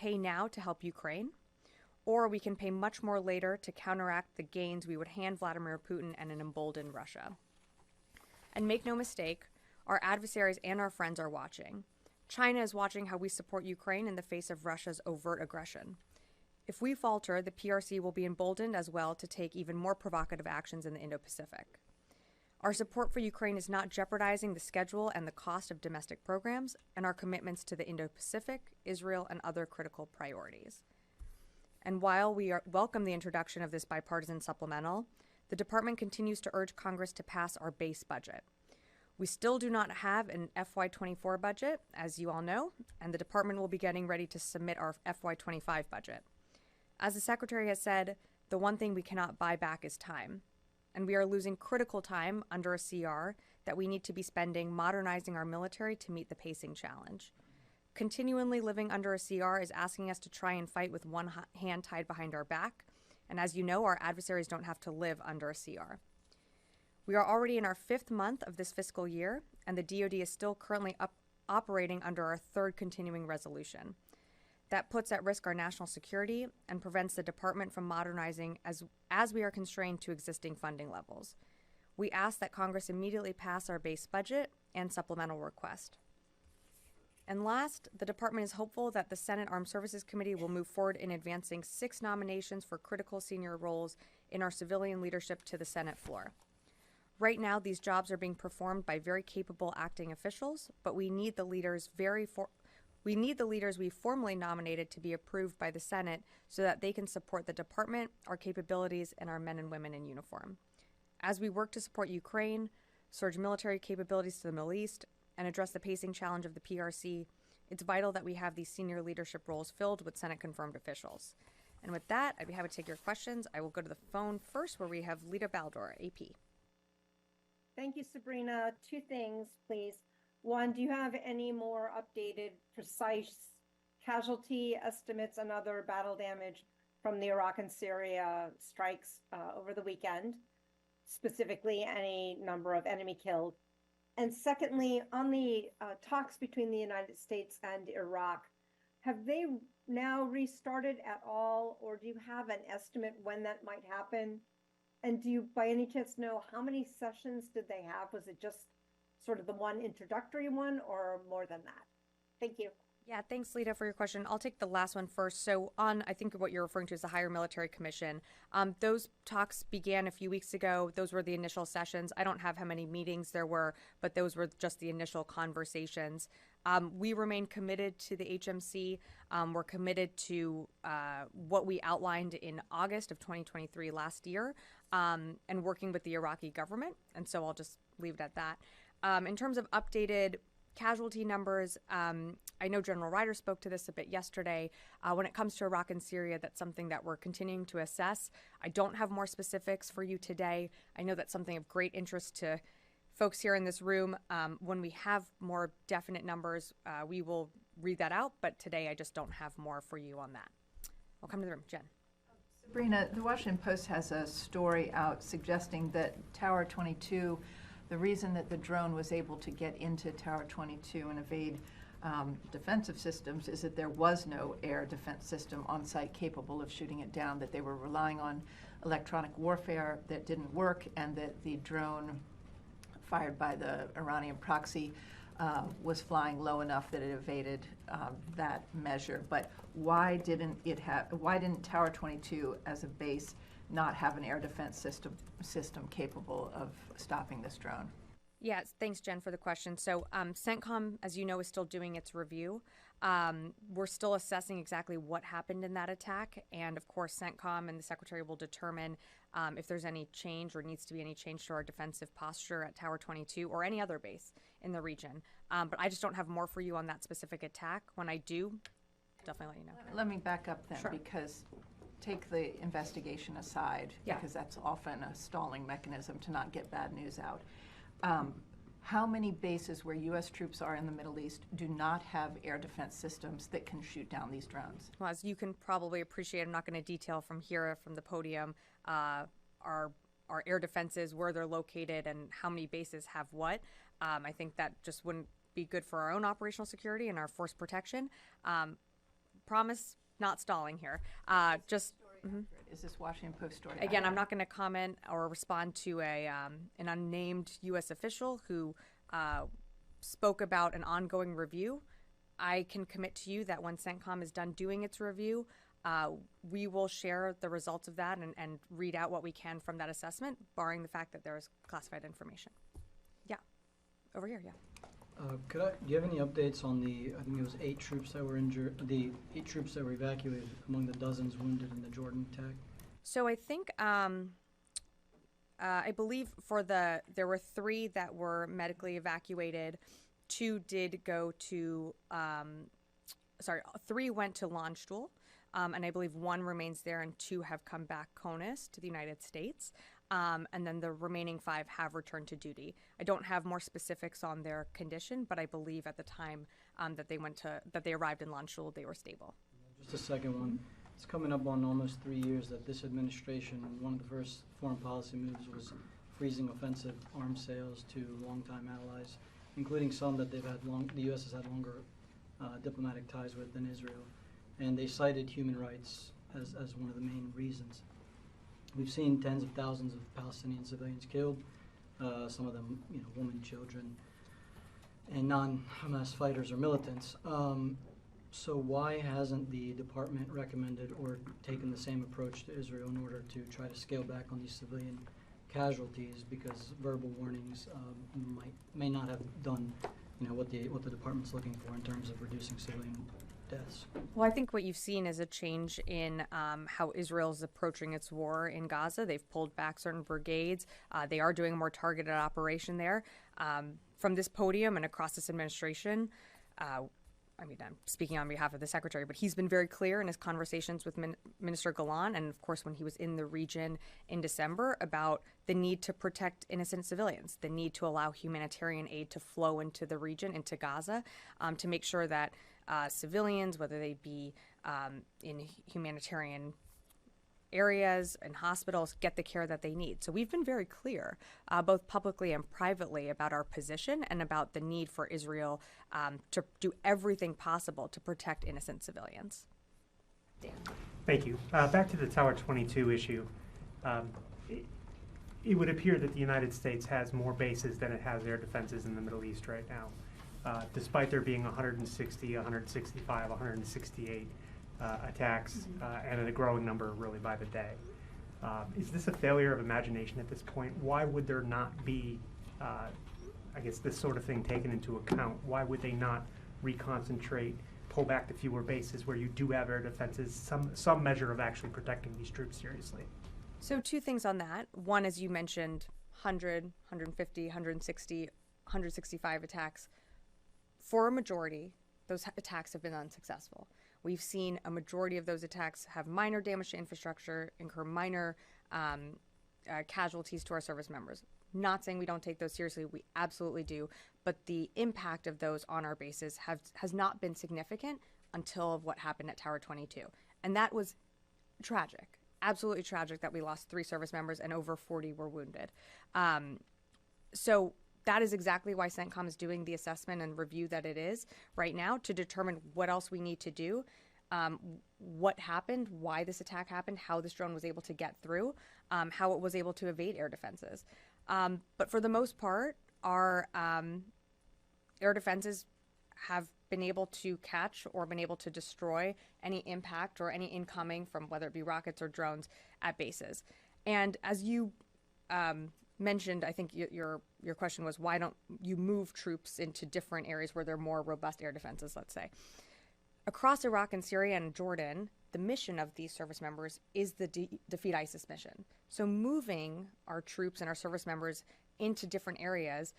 pay now to help Ukraine, or we can pay much more later to counteract the gains we would hand Vladimir Putin and an emboldened Russia. And make no mistake, our adversaries and our friends are watching. China is watching how we support Ukraine in the face of Russia's overt aggression. If we falter, the PRC will be emboldened as well to take even more provocative actions in the Indo-Pacific. Our support for Ukraine is not jeopardizing the schedule and the cost of domestic programs and our commitments to the Indo-Pacific, Israel, and other critical priorities. And while we welcome the introduction of this bipartisan supplemental, the department continues to urge Congress to pass our base budget. We still do not have an FY24 budget, as you all know, and the department will be getting ready to submit our FY25 budget. As the Secretary has said, the one thing we cannot buy back is time. And we are losing critical time under a CR that we need to be spending modernizing our military to meet the pacing challenge. Continually living under a CR is asking us to try and fight with one hand tied behind our back. And as you know, our adversaries don't have to live under a CR. We are already in our 5th month of this fiscal year, and the DoD is still currently operating under our 3rd continuing resolution. That puts at risk our national security and prevents the department from modernizing as we are constrained to existing funding levels. We ask that Congress immediately pass our base budget and supplemental request. And last, the department is hopeful that the Senate Armed Services Committee will move forward in advancing 6 nominations for critical senior roles in our civilian leadership to the Senate floor. Right now, these jobs are being performed by very capable acting officials, but we need the leaders we formally nominated to be approved by the Senate so that they can support the department, our capabilities, and our men and women in uniform. As we work to support Ukraine, surge military capabilities to the Middle East, and address the pacing challenge of the PRC, it's vital that we have these senior leadership roles filled with Senate-confirmed officials. And with that, I'd be happy to take your questions. I will go to the phone first, where we have Lita Baldor, AP. Thank you, Sabrina. 2 things, please. One, do you have any more updated, precise casualty estimates and other battle damage from the Iraq and Syria strikes over the weekend? Specifically, any number of enemy killed? And secondly, on the talks between the United States and Iraq, have they now restarted at all, or do you have an estimate when that might happen? And do you, by any chance, know how many sessions did they have? Was it just sort of the one introductory one, or more than that? Thank you. Yeah, thanks, Lita, for your question. I'll take the last one first. So on, I think what you're referring to is the Higher Military Commission. Those talks began a few weeks ago. Those were the initial sessions. I don't have how many meetings there were, but those were just the initial conversations. We remain committed to the HMC. We're committed to what we outlined in August of 2023 last year, and working with the Iraqi government. And so I'll just leave it at that. In terms of updated casualty numbers, I know General Ryder spoke to this a bit yesterday. When it comes to Iraq and Syria, that's something that we're continuing to assess. I don't have more specifics for you today. I know that's something of great interest to folks here in this room. When we have more definite numbers, we will read that out, but today I just don't have more for you on that. I'll come to the room. Jen. Sabrina, the Washington Post has a story out suggesting that Tower 22, the reason that the drone was able to get into Tower 22 and evade defensive systems is that there was no air defense system on site capable of shooting it down, that they were relying on electronic warfare that didn't work, and that the drone fired by the Iranian proxy was flying low enough that it evaded that measure. But why didn't Tower 22 as a base not have an air defense system capable of stopping this drone? Yes, thanks, Jen, for the question. So CENTCOM, as you know, is still doing its review. We're still assessing exactly what happened in that attack. And of course, CENTCOM and the Secretary will determine if there's any change or needs to be any change to our defensive posture at Tower 22 or any other base in the region. But I just don't have more for you on that specific attack. When I do, definitely let you know. Let me back up then, Sure. because take the investigation aside, Yeah. because that's often a stalling mechanism to not get bad news out. How many bases where U.S. troops are in the Middle East do not have air defense systems that can shoot down these drones? Well, as you can probably appreciate, I'm not going to detail from here, from the podium, our air defenses, where they're located, and how many bases have what. I think that just wouldn't be good for our own operational security and our force protection. promise not stalling here. Just Is this Washington Post story? again, I'm not going to comment or respond to an unnamed U.S. official who spoke about an ongoing review. I can commit to you that when CENTCOM is done doing its review, we will share the results of that and read out what we can from that assessment, barring the fact that there is classified information. Yeah, over here, yeah. Do you have any updates on I think it was 8 troops that were injured, the 8 troops that were evacuated among the dozens wounded in the Jordan attack? So I think, I believe there were 3 that were medically evacuated. 2 did go to, 3 went to Landstuhl, and I believe 1 remains there and 2 have come back CONUS to the United States. And then the remaining 5 have returned to duty. I don't have more specifics on their condition, but I believe at the time that they arrived in Landstuhl, they were stable. Just a second one. It's coming up on almost 3 years that this administration, one of the first foreign policy moves was freezing offensive arms sales to longtime allies, including some that the U.S. has had longer diplomatic ties with than Israel. And they cited human rights as one of the main reasons. We've seen tens of thousands of Palestinian civilians killed, some of them, women, children, and non-Hamas fighters or militants. So why hasn't the department recommended or taken the same approach to Israel in order to try to scale back on these civilian casualties? Because verbal warnings may not have done, what the department's looking for in terms of reducing civilian deaths. Well, I think what you've seen is a change in how Israel is approaching its war in Gaza. They've pulled back certain brigades. They are doing a more targeted operation there. From this podium and across this administration, I'm speaking on behalf of the secretary, but he's been very clear in his conversations with Minister Galan, and of course when he was in the region in December, about the need to protect innocent civilians, the need to allow humanitarian aid to flow into the region, into Gaza, to make sure that civilians, whether they be in humanitarian areas and hospitals, get the care that they need. So we've been very clear, both publicly and privately, about our position and about the need for Israel to do everything possible to protect innocent civilians. Dan. Thank you. Back to the Tower 22 issue. It would appear that the United States has more bases than it has air defenses in the Middle East right now, despite there being 160, 165, 168 attacks, and a growing number really by the day. Is this a failure of imagination at this point? Why would there not be, this sort of thing taken into account? Why would they not reconcentrate, pull back to fewer bases where you do have air defenses, some measure of actually protecting these troops seriously? So 2 things on that. One, as you mentioned, 100, 150, 160, 165 attacks. For a majority, those attacks have been unsuccessful. We've seen a majority of those attacks have minor damage to infrastructure, incur minor casualties to our service members. Not saying we don't take those seriously, we absolutely do, but the impact of those on our bases has not been significant until what happened at Tower 22. And that was tragic, absolutely tragic, that we lost 3 service members and over 40 were wounded. So that is exactly why CENTCOM is doing the assessment and review that it is right now, to determine what else we need to do, what happened, why this attack happened, how this drone was able to get through, how it was able to evade air defenses. But for the most part, our air defenses have been able to catch or been able to destroy any impact or any incoming from whether it be rockets or drones at bases. And as you mentioned, I think your question was, why don't you move troops into different areas where there are more robust air defenses, let's say. Across Iraq and Syria and Jordan, the mission of these service members is the Defeat ISIS mission. So moving our troops and our service members into different areas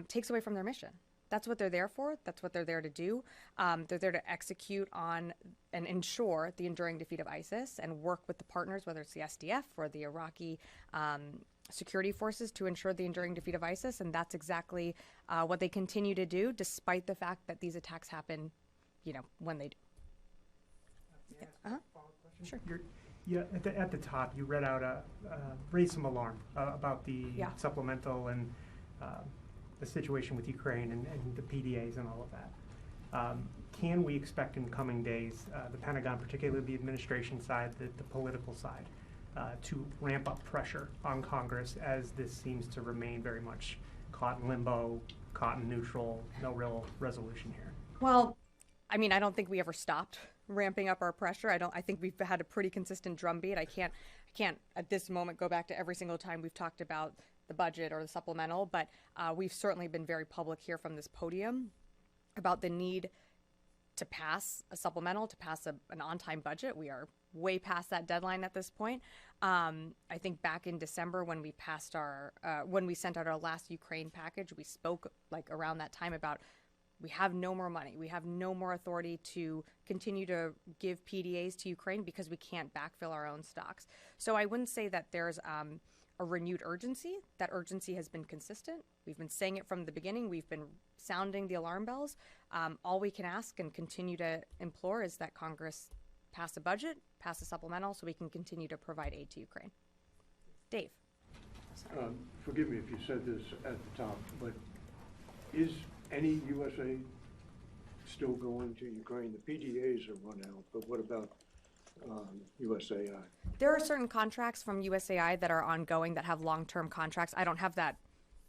takes away from their mission. That's what they're there for. That's what they're there to do. They're there to execute on and ensure the enduring defeat of ISIS and work with the partners, whether it's the SDF or the Iraqi security forces, to ensure the enduring defeat of ISIS. And that's exactly what they continue to do, despite the fact that these attacks happen, when they do. Sure. At the top, you read out raised some alarm about the supplemental and the situation with Ukraine and the PDAs and all of that. can we expect in coming days the Pentagon, particularly the administration side, the political side, to ramp up pressure on Congress as this seems to remain very much caught in limbo, caught in neutral, no real resolution here? Well, I mean, I don't think we ever stopped ramping up our pressure. I think we've had a pretty consistent drumbeat. I can't at this moment go back to every single time we've talked about the budget or the supplemental, but we've certainly been very public here from this podium about the need to pass a supplemental, to pass an on-time budget. We are way past that deadline at this point. I think back in December when we passed when we sent out our last Ukraine package, we spoke like around that time about we have no more money. We have no more authority to continue to give PDAs to Ukraine because we can't backfill our own stocks. So I wouldn't say that there's a renewed urgency. That urgency has been consistent. We've been saying it from the beginning. We've been sounding the alarm bells. All we can ask and continue to implore is that Congress pass a budget, pass a supplemental, so we can continue to provide aid to Ukraine. Dave. Forgive me if you said this at the top, but is any U.S. aid still going to Ukraine? The PDAs are run out, but what about USAI? There are certain contracts from USAI that are ongoing that have long-term contracts. I don't have that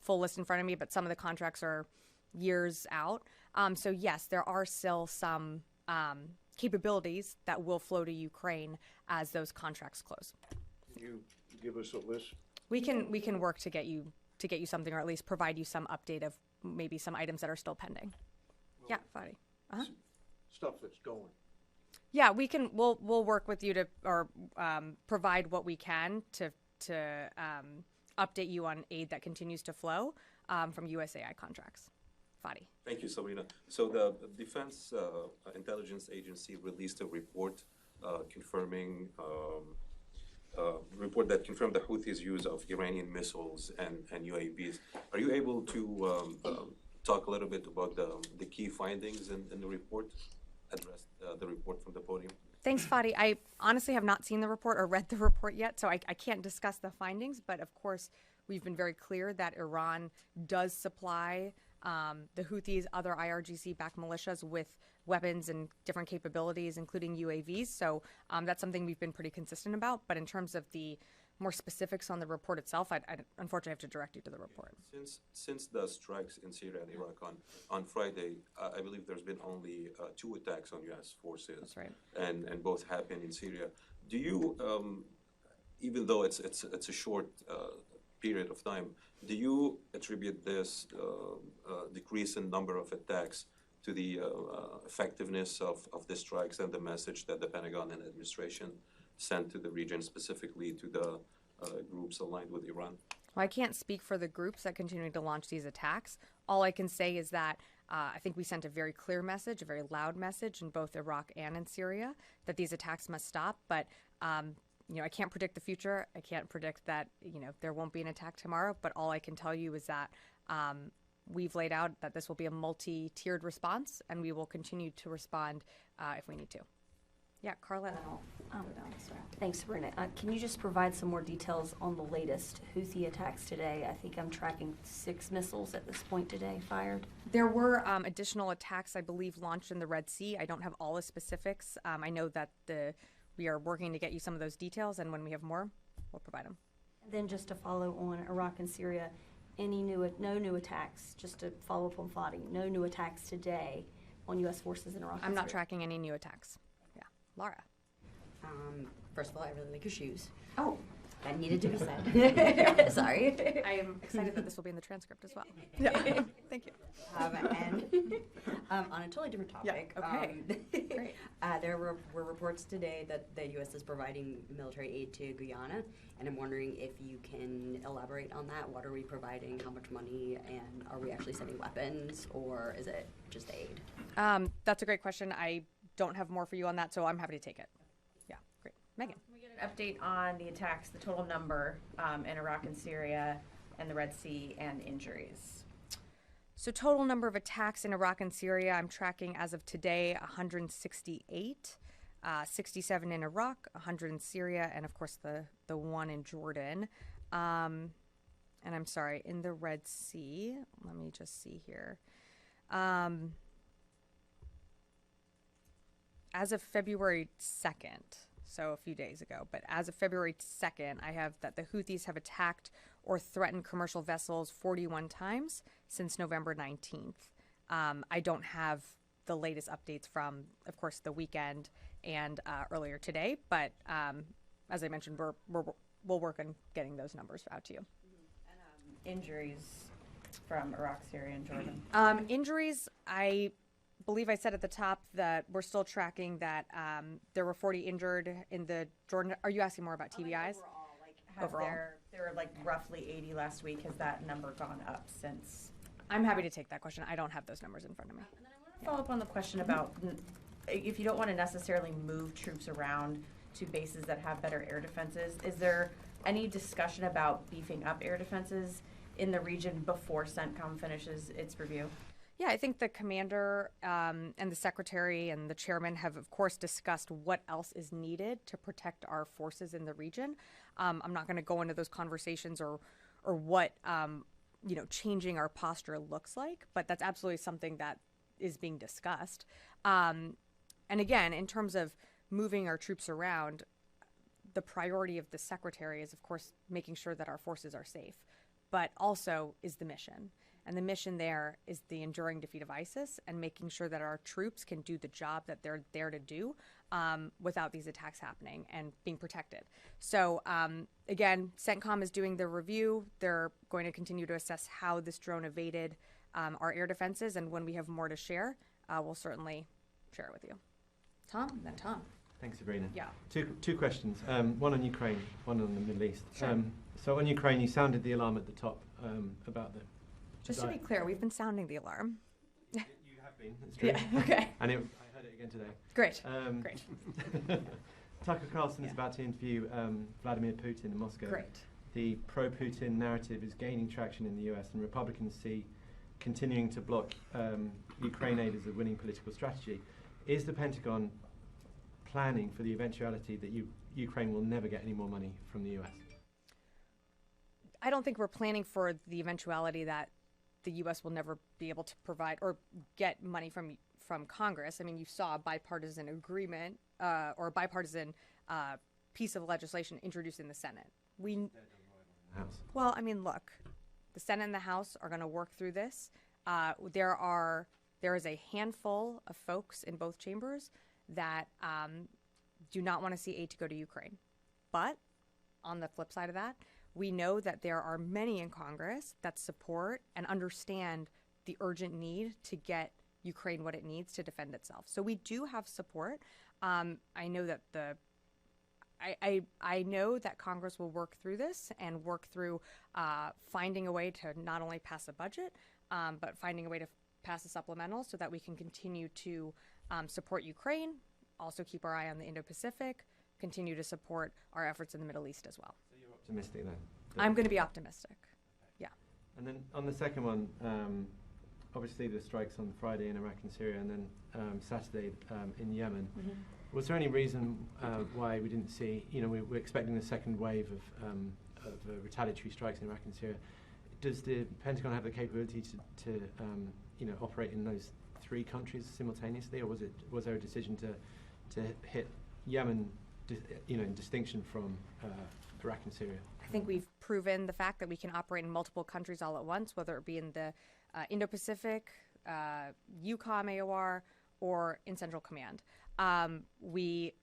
full list in front of me, but some of the contracts are years out. So yes, there are still some capabilities that will flow to Ukraine as those contracts close. Can you give us a list? We can work to get you something, or at least provide you some update of maybe some items that are still pending. Well, Yeah, Fadi. Uh-huh. Stuff that's going. Yeah, we'll work with you to provide what we can to update you on aid that continues to flow from USAI contracts. Fadi. Thank you, Sabrina. So the Defense Intelligence Agency released a report confirming that confirmed the Houthis' use of Iranian missiles and UAVs. Are you able to talk a little bit about the key findings in the report? Address the report from the podium. Thanks, Fadi. I honestly have not seen the report or read the report yet, so I can't discuss the findings. But of course, we've been very clear that Iran does supply the Houthis, other IRGC-backed militias with weapons and different capabilities, including UAVs. So that's something we've been pretty consistent about. But in terms of the more specifics on the report itself, I unfortunately have to direct you to the report. Since the strikes in Syria and Iraq on Friday, I believe there's been only 2 attacks on U.S. forces. That's right. And both happened in Syria. Do you, even though it's a short period of time, do you attribute this decrease in number of attacks to the effectiveness of the strikes and the message that the Pentagon and administration sent to the region, specifically to the groups aligned with Iran? Well, I can't speak for the groups that continue to launch these attacks. All I can say is that I think we sent a very clear message, a very loud message in both Iraq and in Syria that these attacks must stop. But I can't predict the future. I can't predict that there won't be an attack tomorrow. But all I can tell you is that we've laid out that this will be a multi-tiered response, and we will continue to respond if we need to. Yeah, Carla. Thanks, Sabrina. Can you just provide some more details on the latest Houthi attacks today? I think I'm tracking 6 missiles at this point today fired. There were additional attacks, I believe, launched in the Red Sea. I don't have all the specifics. I know that we are working to get you some of those details, and when we have more, we'll provide them. And then just to follow on Iraq and Syria, no new attacks, just to follow up on Fadi, no new attacks today on U.S. forces in Iraq and I'm not Syria. tracking any new attacks. Laura. First of all, I really like your shoes. Oh. That needed to be said. Sorry. I am excited that this will be in the transcript as well. Yeah. Thank you. And on a totally different topic. Yeah. Okay. Great. There were reports today that the U.S. is providing military aid to Guyana, and I'm wondering if you can elaborate on that. What are we providing? How much money? And are we actually sending weapons, or is it just aid? That's a great question. I don't have more for you on that, so I'm happy to take it. Yeah, great. Megan. Can we get an update on the attacks, the total number in Iraq and Syria and the Red Sea, and injuries? So total number of attacks in Iraq and Syria, I'm tracking as of today 168, 67 in Iraq, 100 in Syria, and of course the one in Jordan. And I'm sorry, in the Red Sea, let me just see here. as of February 2nd, so a few days ago, but as of February 2nd, I have that the Houthis have attacked or threatened commercial vessels 41 times since November 19th. I don't have the latest updates from, of course, the weekend and earlier today, but as I mentioned, we'll work on getting those numbers out to you. Injuries from Iraq, Syria, and Jordan. Injuries, I believe I said at the top that we're still tracking that there were 40 injured in the Jordan. Are you asking more about TBIs? Overall, there were like roughly 80 last week. Has that number gone up since? I'm happy to take that question. I don't have those numbers in front of me. And then I want to follow up on the question about if you don't want to necessarily move troops around to bases that have better air defenses, is there any discussion about beefing up air defenses in the region before CENTCOM finishes its review? Yeah, I think the commander and the secretary and the chairman have, of course, discussed what else is needed to protect our forces in the region. I'm not going to go into those conversations or what changing our posture looks like, but that's absolutely something that is being discussed. And again, in terms of moving our troops around, the priority of the secretary is, of course, making sure that our forces are safe, but also is the mission. And the mission there is the enduring defeat of ISIS and making sure that our troops can do the job that they're there to do without these attacks happening and being protected. So again, CENTCOM is doing the review. They're going to continue to assess how this drone evaded our air defenses. And when we have more to share, we'll certainly share it with you. Tom, then Tom. Thanks, Sabrina. Yeah. Two questions. One on Ukraine, one on the Middle East. Sure. So on Ukraine, you sounded the alarm at the top about the... Just to be clear, we've been sounding the alarm. You have been, that's true. Yeah, okay. And I heard it again today. Great, great. Tucker Carlson is about to interview Vladimir Putin in Moscow. Great. The pro-Putin narrative is gaining traction in the US, and Republicans see continuing to block Ukraine aid as a winning political strategy. Is the Pentagon planning for the eventuality that Ukraine will never get any more money from the US? I don't think we're planning for the eventuality that the U.S. will never be able to provide or get money from Congress. I mean, you saw a bipartisan agreement or a bipartisan piece of legislation introduced in the Senate. Well, I mean, look, the Senate and the House are going to work through this. There is a handful of folks in both chambers that do not want to see aid to go to Ukraine. But on the flip side of that, we know that there are many in Congress that support and understand the urgent need to get Ukraine what it needs to defend itself. So we do have support. I know that I know that Congress will work through this and work through finding a way to not only pass a budget, but finding a way to pass a supplemental so that we can continue to support Ukraine, also keep our eye on the Indo-Pacific, continue to support our efforts in the Middle East as well. Optimistic then? I'm going to be optimistic. Yeah. And then on the second one, obviously the strikes on Friday in Iraq and Syria, and then Saturday in Yemen. Mm-hmm. Was there any reason why we didn't see? We're expecting the second wave of retaliatory strikes in Iraq and Syria. Does the Pentagon have the capability to operate in those three countries simultaneously, or was there a decision to hit Yemen, in distinction from Iraq and Syria? I think we've proven the fact that we can operate in multiple countries all at once, whether it be in the Indo-Pacific, EUCOM AOR, or in Central Command. We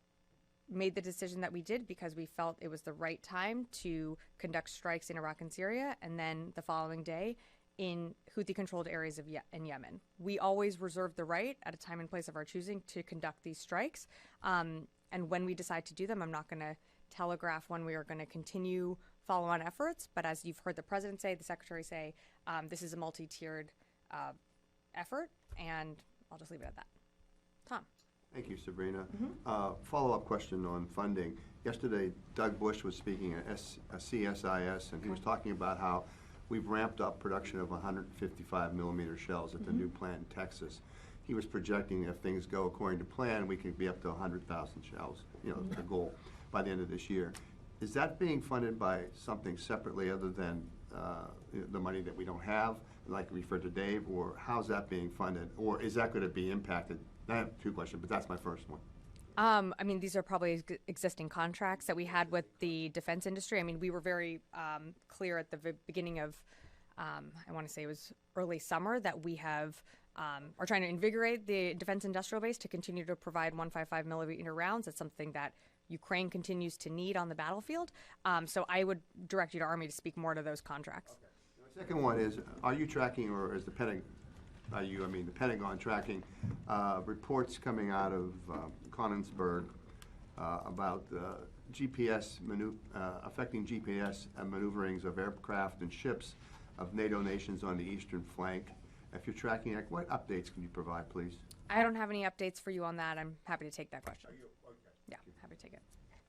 made the decision that we did because we felt it was the right time to conduct strikes in Iraq and Syria, and then the following day in Houthi-controlled areas of in Yemen. We always reserve the right, at a time and place of our choosing, to conduct these strikes. And when we decide to do them, I'm not going to telegraph when we are going to continue follow-on efforts. But as you've heard the president say, the secretary say, this is a multi-tiered effort, and I'll just leave it at that. Tom. Thank you, Sabrina. Follow-up question on funding. Yesterday, Doug Bush was speaking at CSIS, and he was talking about how we've ramped up production of 155 millimeter shells at the new plant in Texas. He was projecting if things go according to plan, we could be up to 100,000 shells, the goal by the end of this year. Is that being funded by something separately other than the money that we don't have, like we referred to Dave, or how's that being funded? Or is that going to be impacted? I have two questions, but that's my first one. I mean, these are probably existing contracts that we had with the defense industry. I mean, we were very clear at the beginning of, I want to say it was early summer, that we have are trying to invigorate the defense industrial base to continue to provide 155 millimeter rounds. That's something that Ukraine continues to need on the battlefield. So I would direct you to Army to speak more to those contracts. Okay. The second one is, are you tracking, or is the Pentagon, the Pentagon tracking reports coming out of Konigsberg about GPS affecting GPS maneuverings of aircraft and ships of NATO nations on the eastern flank? If you're tracking it, what updates can you provide, please? I don't have any updates for you on that. I'm happy to take that question. Okay. Yeah, happy to take it.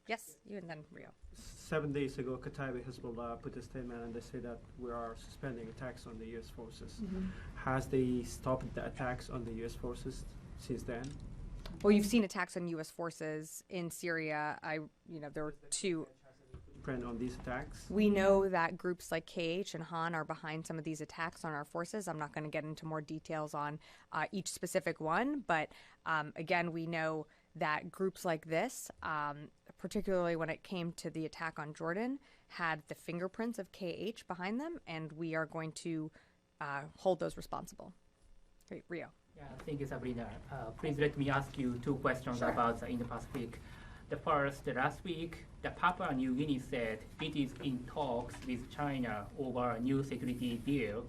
Yes, you and then Rio. 7 days ago, Kataib Hezbollah put a statement and they say that we are suspending attacks on the U.S. forces. Has they stopped the attacks on the U.S. forces since then? Well, you've seen attacks on U.S. forces in Syria. There were two. On these attacks? We know that groups like KH and Han are behind some of these attacks on our forces. I'm not going to get into more details on each specific one, but again, we know that groups like this, particularly when it came to the attack on Jordan, had the fingerprints of KH behind them, and we are going to hold those responsible. Great, Rio. Yeah, thank you, Sabrina. Please let me ask you two questions about the Indo-Pacific. The first, last week, the Papua New Guinea said it is in talks with China over a new security deal.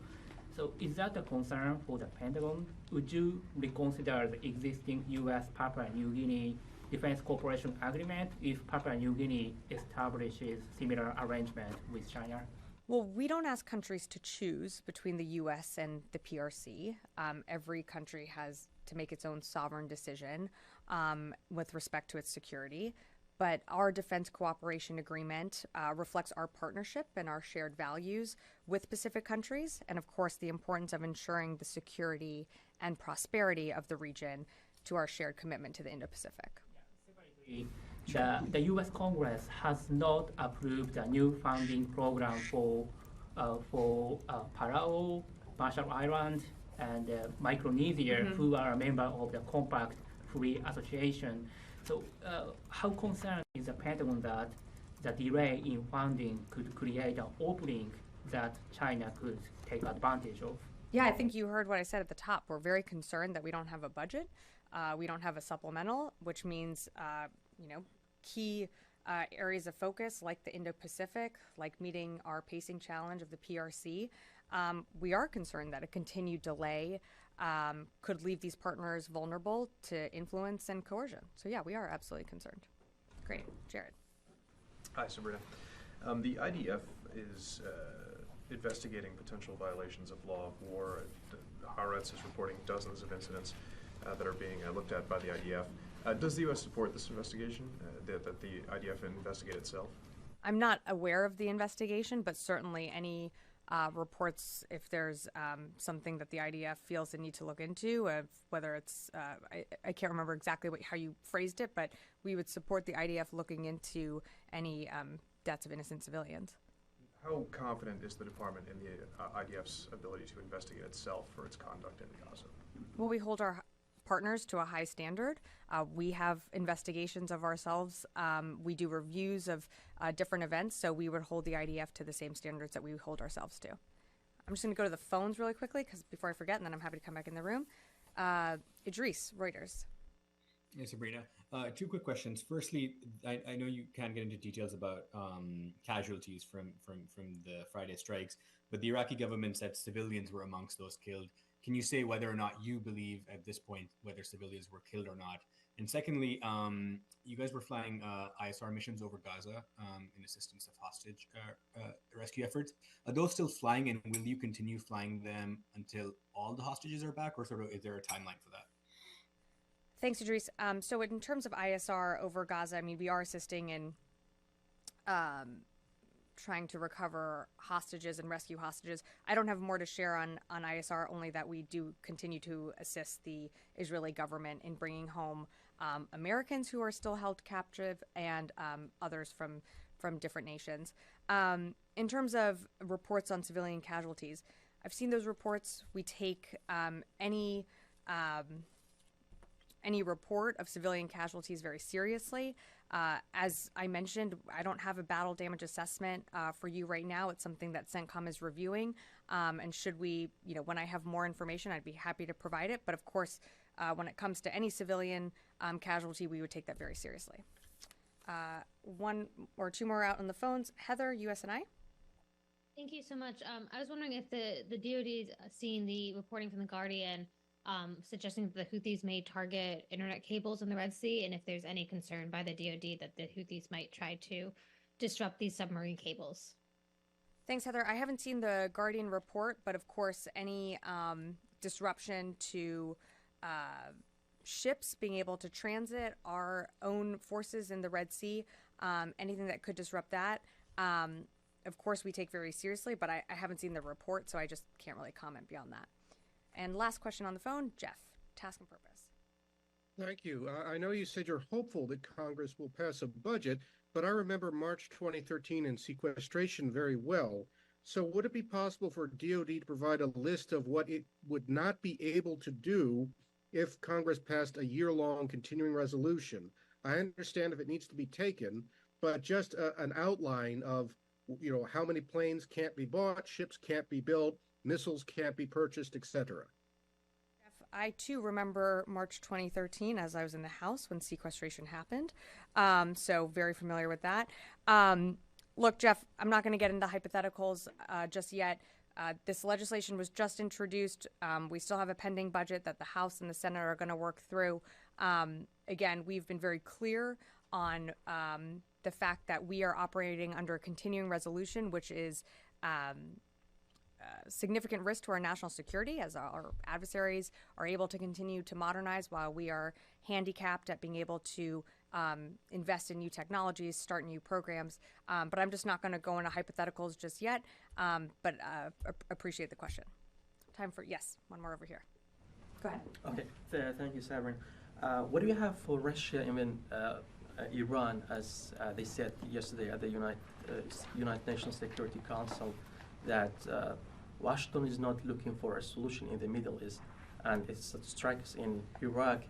So is that a concern for the Pentagon? Would you reconsider the existing U.S. Papua New Guinea Defense Cooperation Agreement if Papua New Guinea establishes similar arrangement with China? Well, we don't ask countries to choose between the U.S. and the PRC. Every country has to make its own sovereign decision with respect to its security. But our defense cooperation agreement reflects our partnership and our shared values with Pacific countries, and of course the importance of ensuring the security and prosperity of the region to our shared commitment to the Indo-Pacific. The U.S. Congress has not approved a new funding program for Palau, Marshall Islands, and Micronesia, who are a member of the Compact Free Association. So how concerned is the Pentagon that the delay in funding could create an opening that China could take advantage of? Yeah, I think you heard what I said at the top. We're very concerned that we don't have a budget. We don't have a supplemental, which means, key areas of focus like the Indo-Pacific, like meeting our pacing challenge of the PRC. We are concerned that a continued delay could leave these partners vulnerable to influence and coercion. So yeah, we are absolutely concerned. Great. Jared. Hi, Sabrina. The IDF is investigating potential violations of law of war. Haaretz is reporting dozens of incidents that are being looked at by the IDF. Does the U.S. support this investigation, that the IDF investigate itself? I'm not aware of the investigation, but certainly any reports, if there's something that the IDF feels they need to look into, whether it's, I can't remember exactly how you phrased it, but we would support the IDF looking into any deaths of innocent civilians. How confident is the department in the IDF's ability to investigate itself for its conduct in Gaza? Well, we hold our partners to a high standard. We have investigations of ourselves. We do reviews of different events, so we would hold the IDF to the same standards that we hold ourselves to. I'm just going to go to the phones really quickly because before I forget, and then I'm happy to come back in the room. Idris, Reuters. Yes, Sabrina. Two quick questions. Firstly, I know you can't get into details about casualties from the Friday strikes, but the Iraqi government said civilians were amongst those killed. Can you say whether or not you believe at this point whether civilians were killed or not? And secondly, you guys were flying ISR missions over Gaza in assistance of hostage rescue efforts. Are those still flying, and will you continue flying them until all the hostages are back, or sort of is there a timeline for that? Thanks, Idris. So in terms of ISR over Gaza, I mean, we are assisting in trying to recover hostages and rescue hostages. I don't have more to share on ISR, only that we do continue to assist the Israeli government in bringing home Americans who are still held captive and others from different nations. In terms of reports on civilian casualties, I've seen those reports. We take any any report of civilian casualties very seriously. As I mentioned, I don't have a battle damage assessment for you right now. It's something that CENTCOM is reviewing. And should we, when I have more information, I'd be happy to provide it. But of course, when it comes to any civilian casualty, we would take that very seriously. One or two more out on the phones. Heather, USNI. Thank you so much. I was wondering if the DoD is seeing the reporting from The Guardian suggesting that the Houthis may target internet cables in the Red Sea, and if there's any concern by the DoD that the Houthis might try to disrupt these submarine cables. Thanks, Heather. I haven't seen the Guardian report, but of course, any disruption to ships being able to transit our own forces in the Red Sea, anything that could disrupt that, of course, we take very seriously, but I haven't seen the report, so I just can't really comment beyond that. And last question on the phone, Jeff, task and purpose. Thank you. I know you said you're hopeful that Congress will pass a budget, but I remember March 2013 and sequestration very well. So would it be possible for DoD to provide a list of what it would not be able to do if Congress passed a year-long continuing resolution? I understand if it needs to be taken, but just an outline of, how many planes can't be bought, ships can't be built, missiles can't be purchased, etc. I too remember March 2013 as I was in the House when sequestration happened. So very familiar with that. Look, Jeff, I'm not going to get into hypotheticals just yet. This legislation was just introduced. We still have a pending budget that the House and the Senate are going to work through. Again, we've been very clear on the fact that we are operating under a continuing resolution, which is significant risk to our national security as our adversaries are able to continue to modernize while we are handicapped at being able to invest in new technologies, start new programs. But I'm just not going to go into hypotheticals just yet, but appreciate the question. Time for, yes, one more over here. Go ahead. Okay, thank you, Sabrina. What do you have for Russia and Iran, as they said yesterday at the United Nations Security Council, that Washington is not looking for a solution in the Middle East, and its strikes in Iraq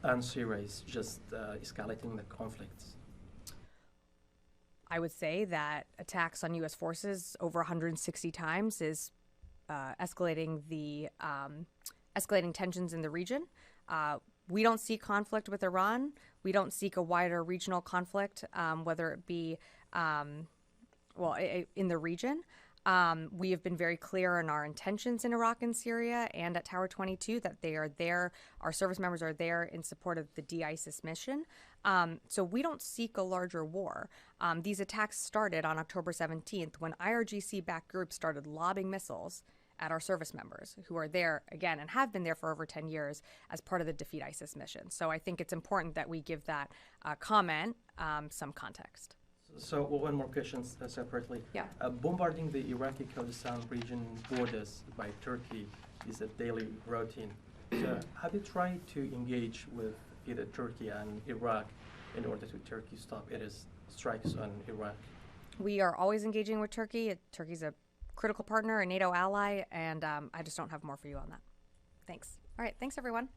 and Syria is just escalating the conflicts? I would say that attacks on U.S. forces over 160 times is escalating tensions in the region. We don't see conflict with Iran. We don't seek a wider regional conflict, whether it be in the region. We have been very clear in our intentions in Iraq and Syria and at Tower 22 that they are there, our service members are there in support of the de-ISIS mission. So we don't seek a larger war. These attacks started on October 17th when IRGC-backed groups started lobbing missiles at our service members who are there, again, and have been there for over 10 years as part of the Defeat ISIS mission. So I think it's important that we give that comment some context. So one more question separately. Yeah. Bombarding the Iraqi Kurdistan region borders by Turkey is a daily routine. So have you tried to engage with either Turkey and Iraq in order to Turkey stop its strikes on Iraq? We are always engaging with Turkey. Turkey's a critical partner, a NATO ally, and I just don't have more for you on that. Thanks. All right. Thanks, everyone.